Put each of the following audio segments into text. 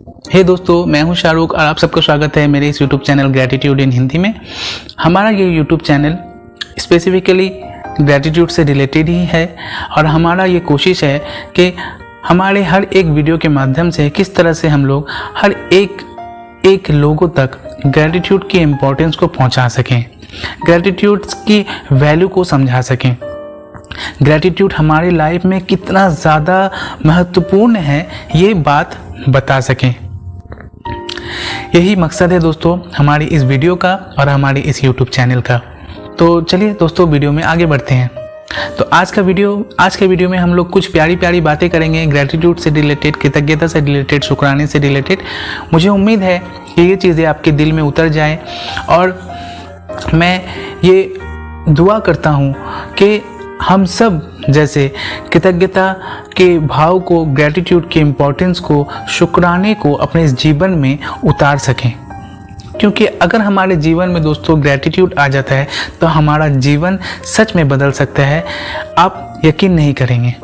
हे दोस्तों, मैं हूं शाहरुख और आप सबका स्वागत है मेरे इस YouTube चैनल ग्रैटिट्यूड इन हिंदी में। हमारा ये YouTube चैनल स्पेसिफिकली ग्रैटिट्यूड से रिलेटेड ही है और हमारा ये कोशिश है कि हमारे हर एक वीडियो के माध्यम से किस तरह से हम लोग हर एक लोगों तक ग्रैटिट्यूड की इम्पोर्टेंस को पहुंचा सकें, ग्रैटिट्यूड की वैल्यू को समझा सकें, ग्रैटिट्यूड हमारी लाइफ में कितना ज़्यादा महत्वपूर्ण है ये बात बता सकें। यही मकसद है दोस्तों हमारी इस वीडियो का और हमारी इस YouTube चैनल का। तो चलिए दोस्तों वीडियो में आगे बढ़ते हैं। तो आज के वीडियो में हम लोग कुछ प्यारी प्यारी बातें करेंगे ग्रैटिट्यूड से रिलेटेड, कृतज्ञता से रिलेटेड, शुक्राने से रिलेटेड। मुझे उम्मीद है कि ये चीज़ें आपके दिल में उतर जाएं और मैं ये दुआ करता हूँ कि हम सब जैसे कृतज्ञता के भाव को, ग्रैटिट्यूड की इम्पोर्टेंस को, शुक्राने को अपने इस जीवन में उतार सकें। क्योंकि अगर हमारे जीवन में दोस्तों ग्रैटिट्यूड आ जाता है तो हमारा जीवन सच में बदल सकता है, आप यकीन नहीं करेंगे।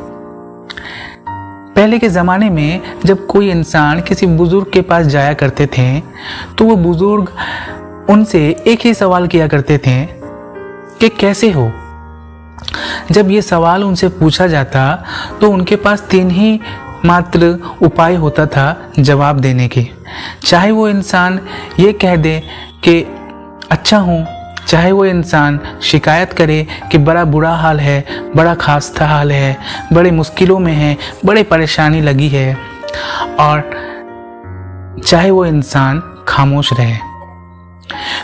पहले के ज़माने में जब कोई इंसान किसी बुज़ुर्ग के पास जाया करते थे तो वो बुज़ुर्ग उनसे एक ही सवाल किया करते थे कि कैसे हो। जब ये सवाल उनसे पूछा जाता तो उनके पास 3 ही मात्र उपाय होता था जवाब देने के। चाहे वो इंसान ये कह दे कि अच्छा हूँ, चाहे वो इंसान शिकायत करे कि बड़ा बुरा हाल है, बड़ा खास्ता हाल है, बड़े मुश्किलों में है, बड़े परेशानी लगी है, और चाहे वो इंसान खामोश रहे।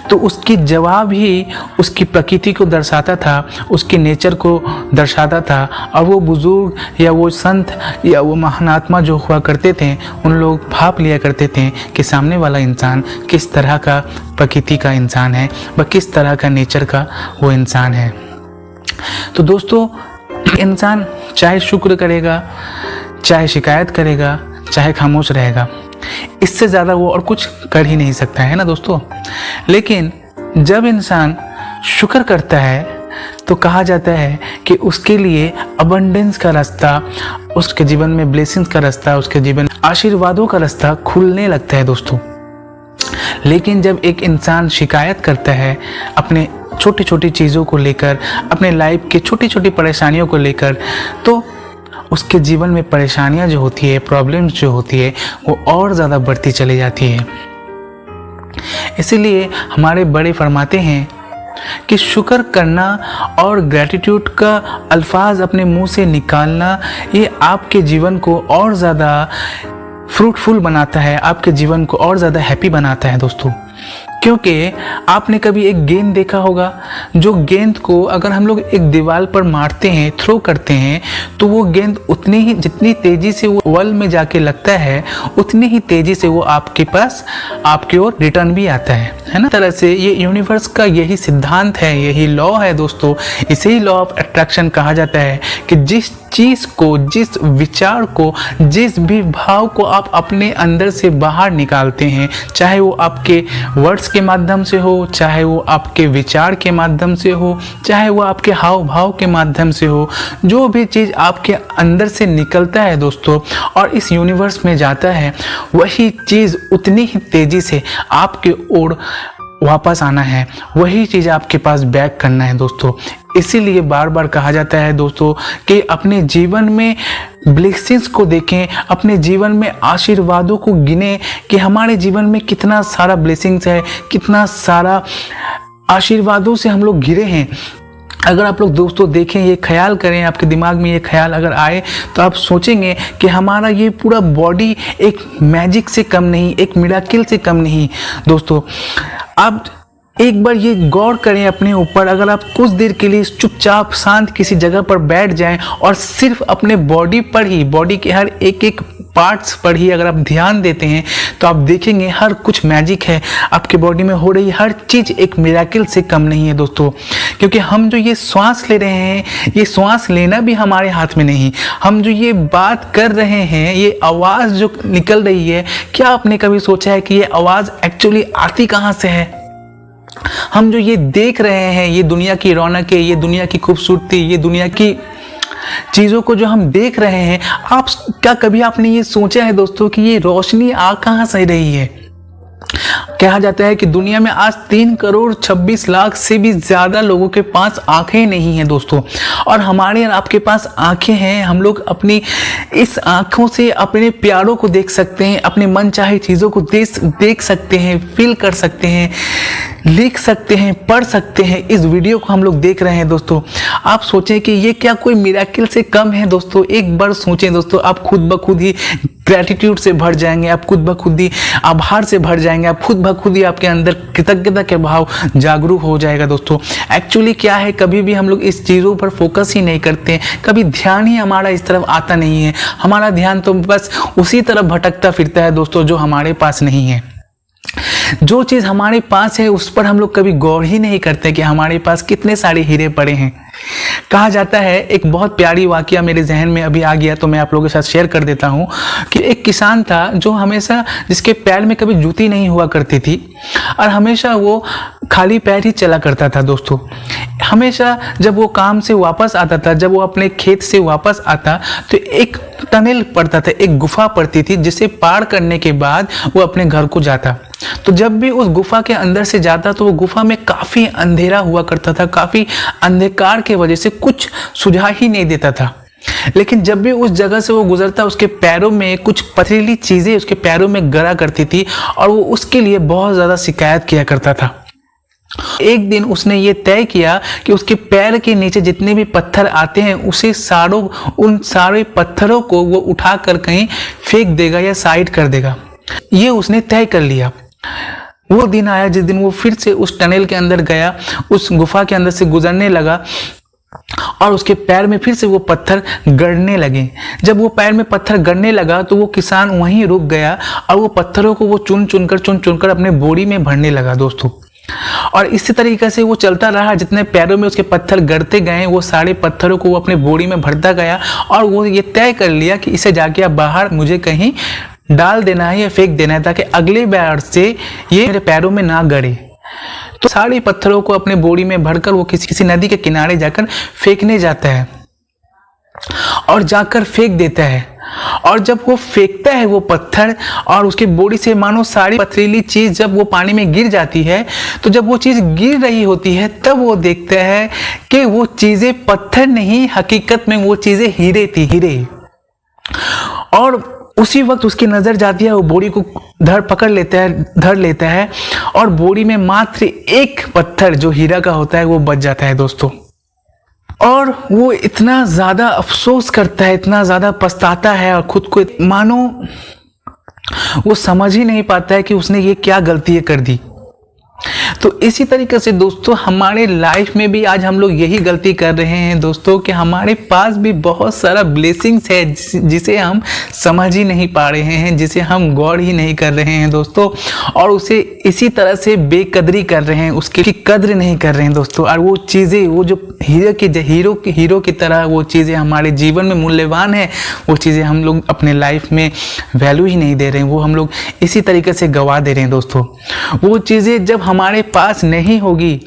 तो उसकी जवाब ही उसकी प्रकृति को दर्शाता था, उसके नेचर को दर्शाता था। और वो बुजुर्ग या वो संत या वो महानात्मा जो हुआ करते थे, उन लोग भाप लिया करते थे कि सामने वाला इंसान किस तरह का प्रकृति का इंसान है, वह किस तरह का नेचर का वो इंसान है। तो दोस्तों, इंसान चाहे शुक्र करेगा, चाहे शिकायत करेगा, चाहे खामोश रहेगा, इससे ज़्यादा वो और कुछ कर ही नहीं सकता है ना दोस्तों। लेकिन जब इंसान शुक्र करता है तो कहा जाता है कि उसके लिए अबंडेंस का रास्ता, उसके जीवन में ब्लेसिंग्स का रास्ता, उसके जीवन आशीर्वादों का रास्ता खुलने लगता है दोस्तों। लेकिन जब एक इंसान शिकायत करता है अपने छोटी छोटी चीज़ों को लेकर, अपने लाइफ के छोटी छोटी परेशानियों को लेकर, तो उसके जीवन में परेशानियां जो होती है, प्रॉब्लम्स जो होती है, वो और ज़्यादा बढ़ती चली जाती है। इसीलिए हमारे बड़े फरमाते हैं कि शुक्र करना और ग्रैटिट्यूड का अल्फाज अपने मुंह से निकालना, ये आपके जीवन को और ज़्यादा फ्रूटफुल बनाता है, आपके जीवन को और ज़्यादा हैप्पी बनाता है दोस्तों। क्योंकि आपने कभी एक गेंद देखा होगा, जो गेंद को अगर हम लोग एक दीवार पर मारते हैं, थ्रो करते हैं, तो वो गेंद उतनी ही, जितनी तेज़ी से वो वॉल में जाके लगता है, उतनी ही तेज़ी से वो आपके पास, आपकी ओर रिटर्न भी आता है ना। तरह से ये यूनिवर्स का यही सिद्धांत है, यही लॉ है दोस्तों। इसे ही लॉ ऑफ अट्रैक्शन कहा जाता है कि जिस चीज़ को, जिस विचार को, जिस भी भाव को आप अपने अंदर से बाहर निकालते हैं, चाहे वो आपके वर्ड्स के माध्यम से हो, चाहे वो आपके विचार के माध्यम से हो, चाहे वो आपके हाव भाव के माध्यम से हो, जो भी चीज़ आपके अंदर से निकलता है दोस्तों और इस यूनिवर्स में जाता है, वही चीज़ उतनी ही तेज़ी से आपके ओर वापस आना है, वही चीज़ आपके पास बैक करना है दोस्तों। इसीलिए बार बार कहा जाता है दोस्तों कि अपने जीवन में ब्लेसिंग्स को देखें, अपने जीवन में आशीर्वादों को गिने कि हमारे जीवन में कितना सारा ब्लेसिंग्स है, कितना सारा आशीर्वादों से हम लोग घिरे हैं। अगर आप लोग दोस्तों देखें, ये ख्याल करें, आपके दिमाग में ये ख्याल अगर आए तो आप सोचेंगे कि हमारा ये पूरा बॉडी एक मैजिक से कम नहीं, एक मिराकिल से कम नहीं दोस्तों। आप एक बार ये गौर करें अपने ऊपर, अगर आप कुछ देर के लिए चुपचाप शांत किसी जगह पर बैठ जाएं और सिर्फ अपने बॉडी पर ही, बॉडी के हर एक पार्ट्स पर ही अगर आप ध्यान देते हैं तो आप देखेंगे हर कुछ मैजिक है। आपके बॉडी में हो रही हर चीज़ एक मिराकिल से कम नहीं है दोस्तों। क्योंकि हम जो ये श्वास ले रहे हैं, ये श्वास लेना भी हमारे हाथ में नहीं। हम जो ये बात कर रहे हैं, ये आवाज़ जो निकल रही है, क्या आपने कभी सोचा है कि ये आवाज़ एक्चुअली आती कहाँ से है? हम जो ये देख रहे हैं, ये दुनिया की रौनक है, ये दुनिया की खूबसूरती, ये दुनिया की चीज़ों को जो हम देख रहे हैं, आप क्या कभी आपने ये सोचा है दोस्तों कि ये रोशनी आ कहाँ से रही है? कहा जाता है कि दुनिया में आज 3,26,00,000 से भी ज़्यादा लोगों के पास आंखें नहीं हैं दोस्तों, और हमारे और आपके पास आंखें हैं। हम लोग अपनी इस आंखों से अपने प्यारों को देख सकते हैं, अपने मन चाहे चीज़ों को देख सकते हैं, फील कर सकते हैं, लिख सकते हैं, पढ़ सकते हैं। इस वीडियो को हम लोग देख रहे हैं दोस्तों। आप सोचें कि ये क्या कोई मिरेकल से कम है दोस्तों? एक बार सोचें दोस्तों, आप खुद ब खुद ही ग्रैटिट्यूड से भर जाएंगे, आप खुद ब खुद ही आभार से भर जाएंगे, आप खुद ब खुद ही आपके अंदर कृतज्ञता के भाव जागरूक हो जाएगा दोस्तों। एक्चुअली क्या है, कभी भी हम लोग इस चीज़ों पर फोकस ही नहीं करते हैं, कभी ध्यान ही हमारा इस तरफ आता नहीं है। हमारा ध्यान तो बस उसी तरफ भटकता फिरता है दोस्तों जो हमारे पास नहीं है। जो चीज़ हमारे पास है उस पर हम लोग कभी गौर ही नहीं करते कि हमारे पास कितने सारे हीरे पड़े हैं। कहा जाता है, एक बहुत प्यारी वाकया मेरे जहन में अभी आ गया तो मैं आप लोगों के साथ शेयर कर देता हूँ कि एक किसान था जो हमेशा, जिसके पैर में कभी जूती नहीं हुआ करती थी और हमेशा वो खाली पैर ही चला करता था दोस्तों। हमेशा जब वो काम से वापस आता था, जब वो अपने खेत से वापस आता तो एक टनल पड़ता था, एक गुफा पड़ती थी जिसे पार करने के बाद वो अपने घर को जाता। तो जब भी उस गुफा के अंदर से जाता तो वो गुफा में काफ़ी अंधेरा हुआ करता था, काफ़ी अंधकार के वजह से कुछ सुझाव ही नहीं देता था। लेकिन जब भी उस जगह से वो गुजरता, उसके पैरों में कुछ पथरीली चीज़ें उसके पैरों में गड़ा करती थी और वो उसके लिए बहुत ज़्यादा शिकायत किया करता था। एक दिन उसने ये तय किया कि उसके पैर के नीचे जितने भी पत्थर आते हैं उन सारे पत्थरों को वो उठाकर कहीं फेंक देगा या साइड कर देगा। ये उसने तय कर लिया। वो दिन आया जिस दिन वो फिर से उस टनल के अंदर गया, उस गुफा के अंदर से गुजरने लगा और उसके पैर में फिर से वो पत्थर गड़ने लगे। जब वो पैर में पत्थर गड़ने लगा तो वो किसान वहीं रुक गया और वो पत्थरों को वो चुन चुनकर अपने बोरी में भरने लगा दोस्तों। और इसी तरीके से वो चलता रहा, जितने पैरों में उसके पत्थर गड़ते गए वो सारे पत्थरों को वो अपने बोरी में भरता गया और वो ये तय कर लिया कि इसे जाके अब बाहर मुझे कहीं डाल देना है या फेंक देना है ताकि अगले बार से ये मेरे पैरों में ना गड़े। तो सारे पत्थरों को अपने बोरी में भरकर वो किसी नदी के किनारे जाकर फेंकने जाता है और जाकर फेंक देता है। और जब वो फेंकता है वो पत्थर और उसकी बोरी से मानो सारी पथरीली चीज जब वो पानी में गिर जाती है, तो जब वो चीज गिर रही होती है तब वो देखता है कि वो चीजें पत्थर नहीं, हकीकत में वो चीजें हीरे थी, हीरे। और उसी वक्त उसकी नजर जाती है, वो बोरी को धर लेता है और बोरी में मात्र एक पत्थर जो हीरा का होता है वो बच जाता है दोस्तों। और वो इतना ज़्यादा अफसोस करता है, इतना ज़्यादा पछताता है और खुद को मानो वो समझ ही नहीं पाता है कि उसने ये क्या गलती कर दी। तो इसी तरीके से दोस्तों हमारे लाइफ में भी आज हम लोग यही गलती कर रहे हैं दोस्तों कि हमारे पास भी बहुत सारा ब्लेसिंग्स है जिसे हम समझ ही नहीं पा रहे हैं, जिसे हम गौर ही नहीं कर रहे हैं दोस्तों, और उसे इसी तरह से बेकदरी कर रहे हैं, उसकी कद्र नहीं कर रहे हैं दोस्तों। और वो चीज़ें, वो जो हीरो की तरह वो चीज़ें हमारे जीवन में मूल्यवान है, वो चीज़ें हम लोग अपने लाइफ में वैल्यू ही नहीं दे रहे हैं, वो हम लोग इसी तरीके से गवा दे रहे हैं दोस्तों। वो चीज़ें जब हमारे पास नहीं होगी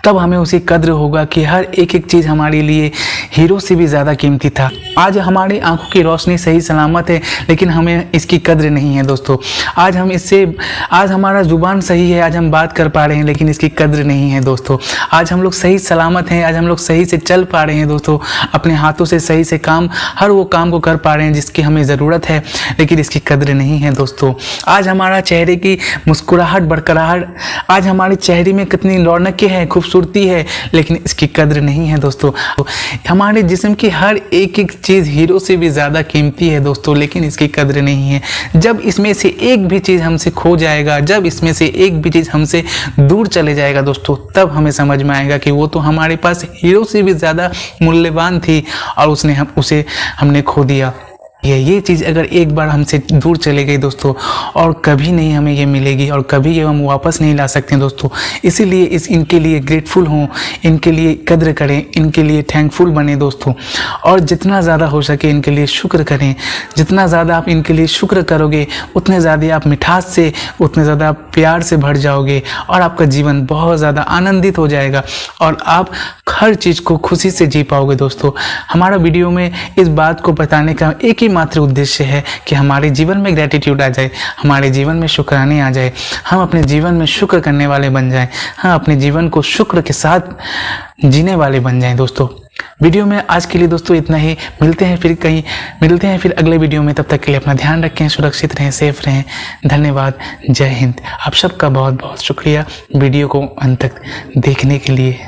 तब हमें उसी कद्र होगा कि हर एक एक चीज़ हमारे लिए हीरो से भी ज़्यादा कीमती था। आज हमारी आंखों की रोशनी सही सलामत है लेकिन हमें इसकी कद्र नहीं है दोस्तों। आज हमारा ज़ुबान सही है, आज हम बात कर पा रहे हैं लेकिन इसकी कद्र नहीं है दोस्तों। आज हम लोग सही सलामत हैं, आज हम लोग सही से चल पा रहे हैं दोस्तों, अपने हाथों से सही से हर वो काम को कर पा रहे हैं जिसकी हमें ज़रूरत है, लेकिन इसकी कद्र नहीं है दोस्तों। आज हमारा चेहरे की मुस्कुराहट बरकरार, आज हमारे चेहरे में कितनी रौनक है, खूबसूरती है, लेकिन इसकी कद्र नहीं है दोस्तों। हमारे जिस्म की हर एक एक चीज़ हीरो से भी ज़्यादा कीमती है दोस्तों, लेकिन इसकी कद्र नहीं है। जब इसमें से एक भी चीज़ हमसे खो जाएगा, जब इसमें से एक भी चीज़ हमसे दूर चले जाएगा दोस्तों, तब हमें समझ में आएगा कि वो तो हमारे पास हीरो से भी ज़्यादा मूल्यवान थी और उसे हमने खो दिया। ये चीज़ अगर एक बार हमसे दूर चले गई दोस्तों, और कभी नहीं हमें ये मिलेगी और कभी ये हम वापस नहीं ला सकते हैं दोस्तों। इसीलिए इनके लिए ग्रेटफुल हों, इनके लिए कद्र करें, इनके लिए थैंकफुल बने दोस्तों, और जितना ज़्यादा हो सके इनके लिए शुक्र करें। जितना ज़्यादा आप इनके लिए शुक्र करोगे उतने ज़्यादा आप मिठास से, उतने ज़्यादा आप प्यार से भर जाओगे और आपका जीवन बहुत ज़्यादा आनंदित हो जाएगा और आप हर चीज़ को खुशी से जी पाओगे दोस्तों। हमारा वीडियो में इस बात को बताने का एक ही मात्र उद्देश्य है कि हमारे जीवन में ग्रेटिट्यूड आ जाए, हमारे जीवन में शुक्राने आ जाए, हम अपने जीवन में शुक्र करने वाले बन जाएं, हम अपने जीवन को शुक्र के साथ जीने वाले बन जाएं दोस्तों। वीडियो में आज के लिए दोस्तों इतना ही। मिलते हैं फिर अगले वीडियो में। तब तक के लिए अपना ध्यान रखें, सुरक्षित रहें, सेफ रहें। धन्यवाद। जय हिंद। आप सबका बहुत बहुत शुक्रिया वीडियो को अंत तक देखने के लिए।